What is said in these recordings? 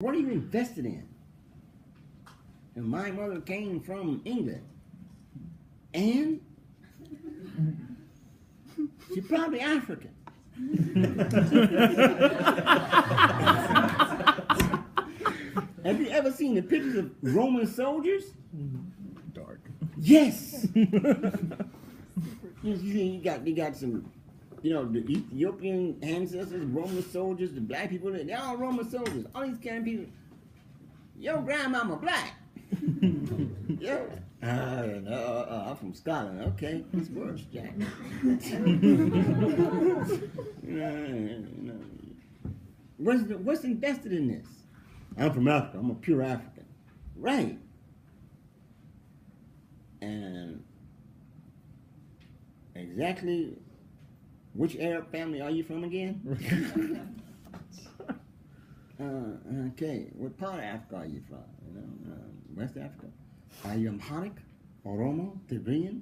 What are you invested in? And my mother came from England. And she's probably African. Have you ever seen the pictures of Roman soldiers? Dark. Yes. you got some, the Ethiopian ancestors, Roman soldiers, the black people, they're all Roman soldiers. All these kind of people. Your grandmama black. Yo, no, I'm from Scotland. Okay, it's worse, Jack. What's invested in this? I'm from Africa. I'm a pure African. Right. And exactly which Arab family are you from again? Okay, what part of Africa are you from? West Africa? Are you Amharic, Oromo, Tigrayan?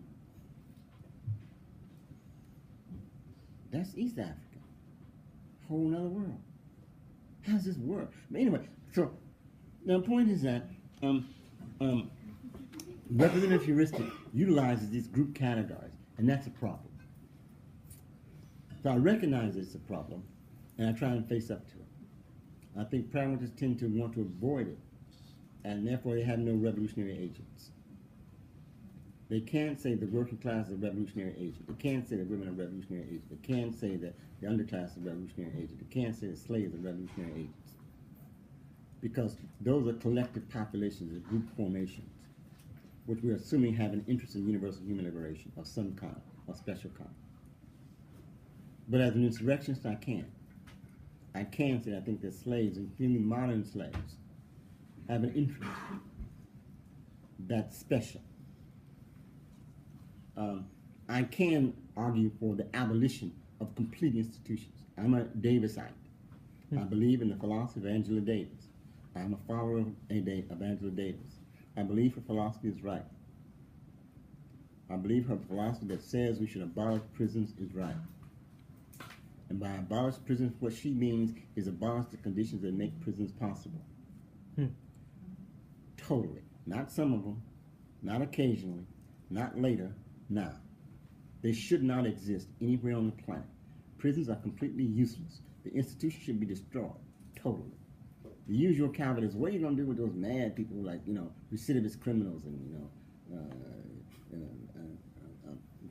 That's East Africa. Whole other world. How does this work? But anyway, so the point is that representative heuristic utilizes these group categories, and that's a problem. So I recognize it's a problem, and I try and face up to it. I think pragmatists tend to want to avoid it, and therefore they have no revolutionary agents. They can't say the working class is a revolutionary agent. They can't say that women are revolutionary agents. They can't say that the underclass is a revolutionary agent. They can't say that slaves are revolutionary agents. Because those are collective populations of group formations, which we're assuming have an interest in universal human liberation of some kind, of special kind. But as an insurrectionist, I can. I can say I think that slaves, including modern slaves, have an interest that's special. I can argue for the abolition of complete institutions. I'm a Davisite. I believe in the philosophy of Angela Davis. I'm a follower of Angela Davis. I believe her philosophy is right. I believe her philosophy that says we should abolish prisons is right. And by abolish prisons, what she means is abolish the conditions that make prisons possible. Totally. Not some of them, not occasionally, not later, now. They should not exist anywhere on the planet. Prisons are completely useless. The institution should be destroyed. Totally. The usual caveat is, what are you going to do with those mad people like, recidivist criminals and,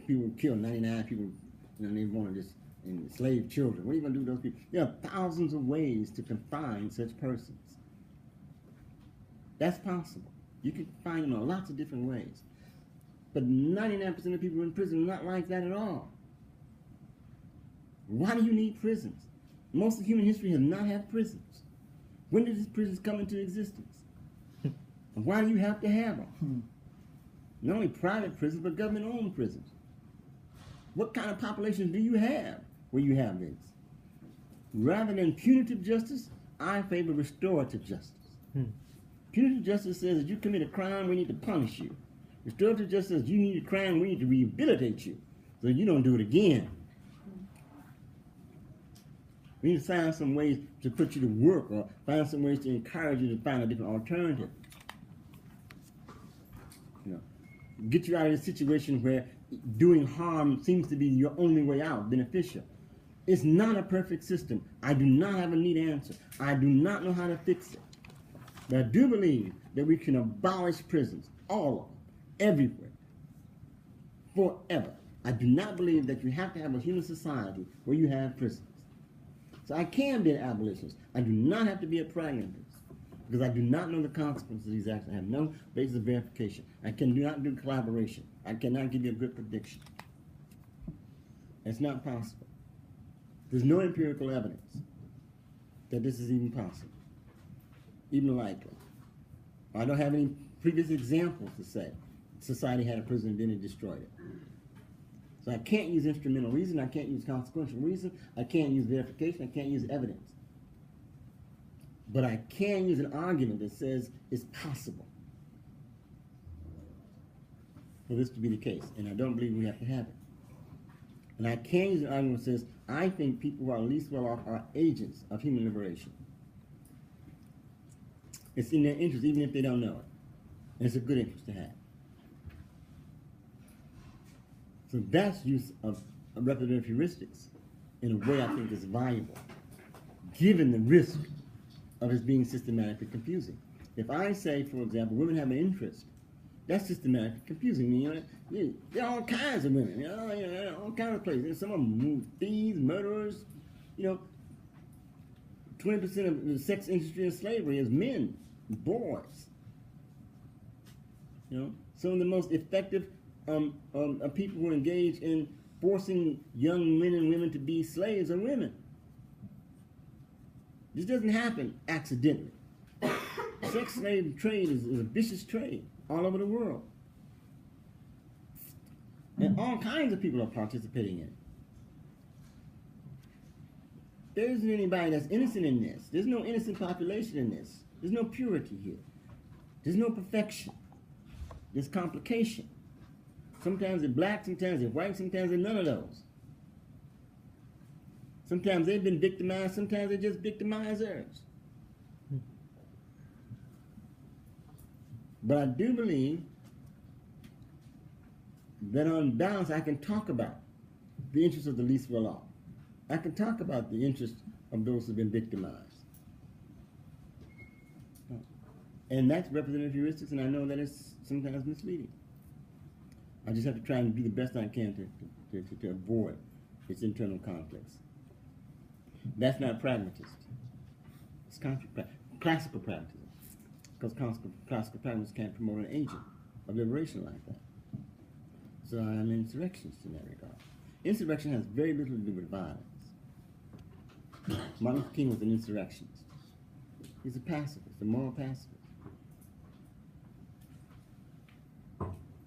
people kill 99 people, they want to just enslave children. What are you going to do with those people? There are thousands of ways to confine such persons. That's possible. You can find them in lots of different ways. But 99% of people in prison are not like that at all. Why do you need prisons? Most of human history has not had prisons. When did these prisons come into existence? And why do you have to have them? Not only private prisons, but government-owned prisons. What kind of population do you have where you have this? Rather than punitive justice, I favor restorative justice. Punitive justice says that you commit a crime, we need to punish you. Restorative justice says you need a crime, we need to rehabilitate you so you don't do it again. We need to find some ways to put you to work or find some ways to encourage you to find a different alternative. Get you out of a situation where doing harm seems to be your only way out, beneficial. It's not a perfect system. I do not have a neat answer. I do not know how to fix it. But I do believe that we can abolish prisons, all of them, everywhere, forever. I do not believe that you have to have a human society where you have prisons. So I can be an abolitionist. I do not have to be a pragmatist because I do not know the consequences of these acts. I have no basis of verification. I do not do collaboration. I cannot give you a good prediction. It's not possible. There's no empirical evidence that this is even possible, even likely. I don't have any previous examples to say society had a prison and then it destroyed it. So I can't use instrumental reason, I can't use consequential reason, I can't use verification, I can't use evidence. But I can use an argument that says it's possible for this to be the case, and I don't believe we have to have it. And I can use an argument that says I think people who are least well off are agents of human liberation. It's in their interest, even if they don't know it. And it's a good interest to have. So that's use of representative heuristics in a way I think is valuable, given the risk of it being systematically confusing. If I say, for example, women have an interest, that's systematically confusing. There are all kinds of women, all kinds of places. Some of them thieves, murderers, 20% of the sex industry and slavery is men, boys. Some of the most effective people who engage in forcing young men and women to be slaves are women. This doesn't happen accidentally. Sex slave trade is a vicious trade all over the world. And all kinds of people are participating in it. There isn't anybody that's innocent in this. There's no innocent population in this. There's no purity here. There's no perfection. There's complication. Sometimes they're black, sometimes they're white, sometimes they're none of those. Sometimes they've been victimized, sometimes they're just victimizers. But I do believe that on balance I can talk about the interests of the least well off. I can talk about the interests of those who've been victimized. And that's representative heuristics, and I know that it's sometimes misleading. I just have to try and do the best I can to avoid its internal conflicts. That's not pragmatist. It's classical pragmatism. Because classical pragmatists can't promote an agent of liberation like that. So I'm an insurrectionist in that regard. Insurrection has very little to do with violence. Martin Luther King was an insurrectionist. He's a pacifist, a moral pacifist.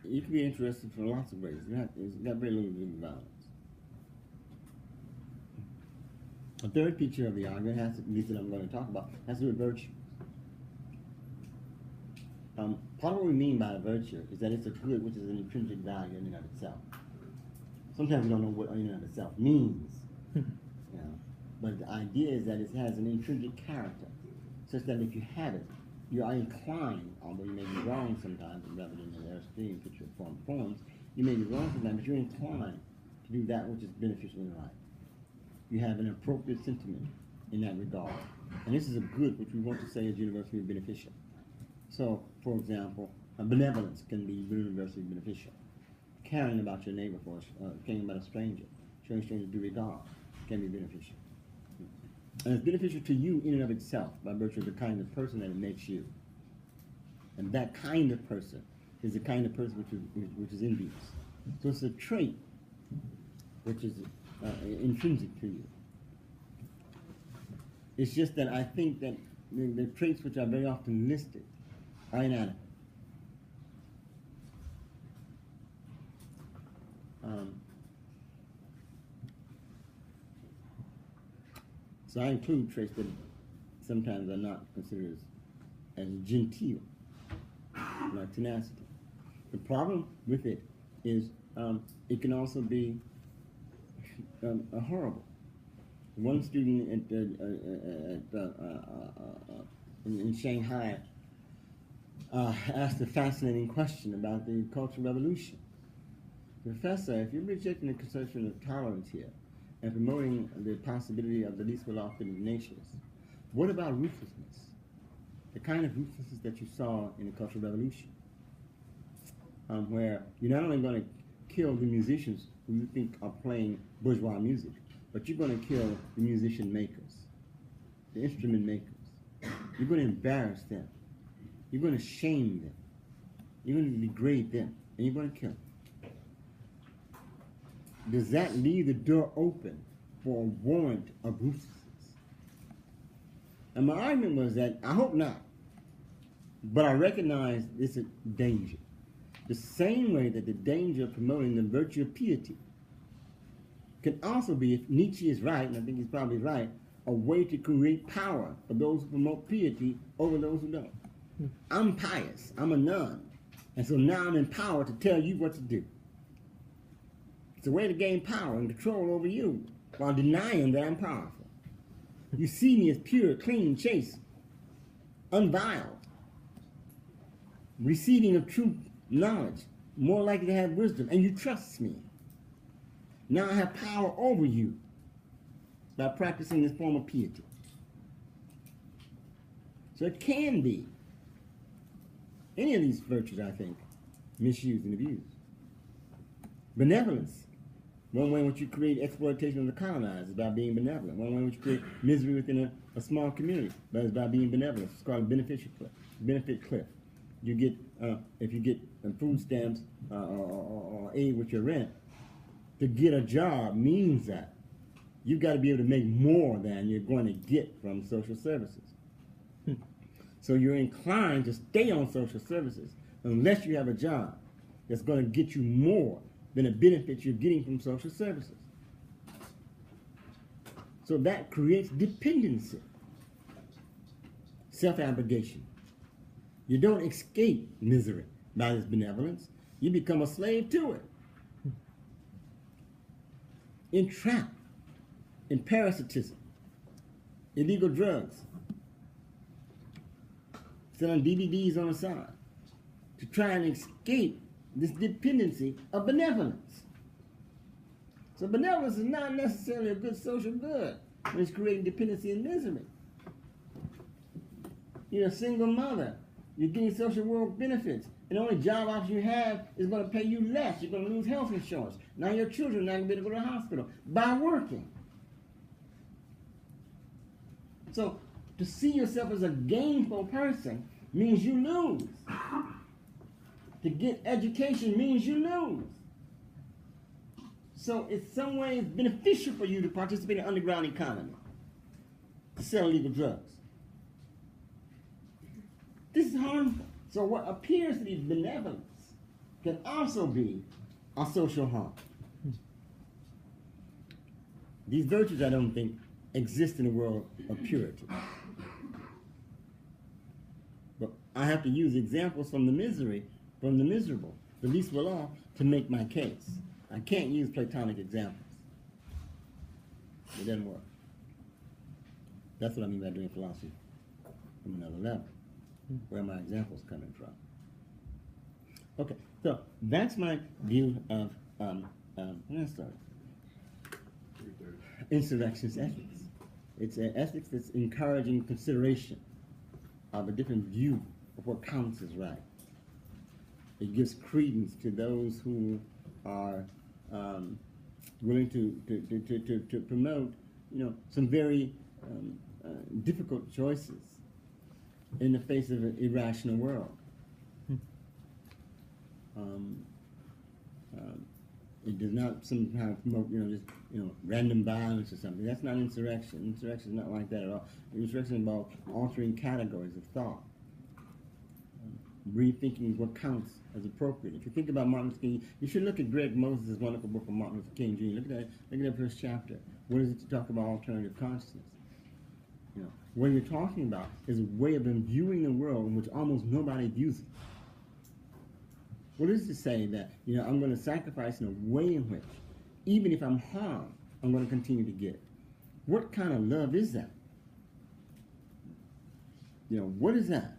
You can be interested for lots of ways. It's got very little to do with violence. A third feature of the argument, at least that I'm going to talk about, has to do with virtue. Part of what we mean by a virtue is that it's a good which is an intrinsic value in and of itself. Sometimes we don't know what in and of itself means. But the idea is that it has an intrinsic character, such that if you have it, you are inclined, although you may be wrong sometimes, rather than in their extreme picture forms, you may be wrong sometimes, but you're inclined to do that which is beneficial in life. You have an appropriate sentiment in that regard. And this is a good which we want to say is universally beneficial. So, for example, benevolence can be universally beneficial. Caring about your neighbor, caring about a stranger, showing strangers due regard, can be beneficial. And it's beneficial to you in and of itself by virtue of the kind of person that it makes you. And that kind of person is the kind of person which is envious. So it's a trait which is intrinsic to you. It's just that I think that the traits which are very often listed are inadequate. So I include traits that sometimes are not considered as genteel, like tenacity. The problem with it is it can also be horrible. One student in Shanghai asked a fascinating question about the Cultural Revolution. Professor, if you're rejecting the conception of tolerance here and promoting the possibility of the least well-off in the nations, what about ruthlessness? The kind of ruthlessness that you saw in the Cultural Revolution, where you're not only going to kill the musicians who you think are playing bourgeois music, but you're going to kill the musician makers, the instrument makers. You're going to embarrass them. You're going to shame them. You're going to degrade them. And you're going to kill them. Does that leave the door open for a warrant of ruthlessness? And my argument was that I hope not. But I recognize it's a danger. The same way that the danger of promoting the virtue of piety can also be, if Nietzsche is right, and I think he's probably right, a way to create power for those who promote piety over those who don't. I'm pious, I'm a nun, and so now I'm empowered to tell you what to do. It's a way to gain power and control over you while denying that I'm powerful. You see me as pure, clean, chaste, unveiled, receiving of true knowledge, more likely to have wisdom, and you trust me. Now I have power over you by practicing this form of piety. So it can be any of these virtues, I think, misused and abused. Benevolence. One way in which you create exploitation of the colonized is by being benevolent. One way in which you create misery within a small community is by being benevolent. It's called a benefit cliff. You get, if you get food stamps or aid with your rent, to get a job means that you've got to be able to make more than you're going to get from social services. So you're inclined to stay on social services unless you have a job that's going to get you more than the benefits you're getting from social services. So that creates dependency, self-abnegation. You don't escape misery by this benevolence. You become a slave to it. Entrapped in parasitism, illegal drugs, selling DVDs on the side to try and escape this dependency of benevolence. So benevolence is not necessarily a good social good when it's creating dependency and misery. You're a single mother. You're getting social work benefits. And the only job option you have is going to pay you less. You're going to lose health insurance. Now your children are not going to be able to go to the hospital by working. So to see yourself as a gainful person means you lose. To get education means you lose. So it's some ways beneficial for you to participate in the underground economy, to sell illegal drugs. This is harmful. So what appears to be benevolence can also be a social harm. These virtues, I don't think, exist in the world of purity. But I have to use examples from the misery, from the miserable, the least well off, to make my case. I can't use Platonic examples. It doesn't work. That's what I mean by doing philosophy from another level, where my examples coming from. Okay, so that's my view of when I started. Insurrectionist ethics. It's an ethics that's encouraging consideration of a different view of what counts as right. It gives credence to those who are willing to promote, some very difficult choices in the face of an irrational world. It does not somehow promote, just random violence or something. That's not insurrection. Insurrection is not like that at all. Insurrection is about altering categories of thought, rethinking what counts as appropriate. If you think about Martin Luther King, you should look at Greg Moses' wonderful book of Martin Luther King Jr. Look at that first chapter. What is it to talk about alternative consciousness? What you're talking about is a way of viewing the world in which almost nobody views it. What is it to say that, I'm going to sacrifice in a way in which, even if I'm harmed, I'm going to continue to get? What kind of love is that? What is that?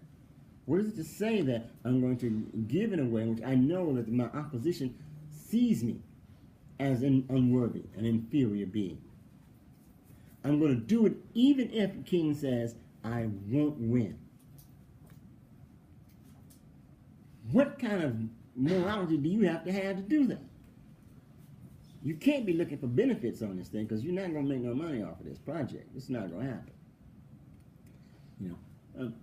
What is it to say that I'm going to give in a way in which I know that my opposition sees me as an unworthy, an inferior being? I'm going to do it even if King says, I won't win. What kind of morality do you have to do that? You can't be looking for benefits on this thing because you're not going to make no money off of this project. It's not going to happen.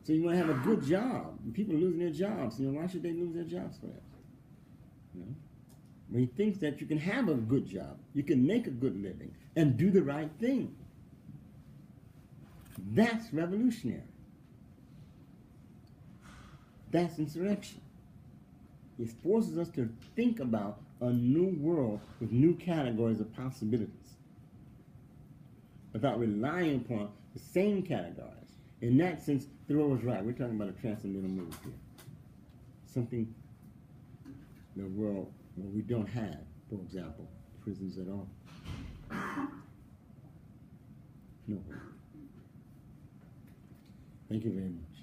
So you want to have a good job. People are losing their jobs. Why should they lose their jobs for that? When he thinks that you can have a good job, you can make a good living, and do the right thing. That's revolutionary. That's insurrection. It forces us to think about a new world with new categories of possibilities without relying upon the same categories. In that sense, Thoreau was right. We're talking about a transcendental move here. Something in the world where we don't have, for example, prisons at all. No. Thank you very much.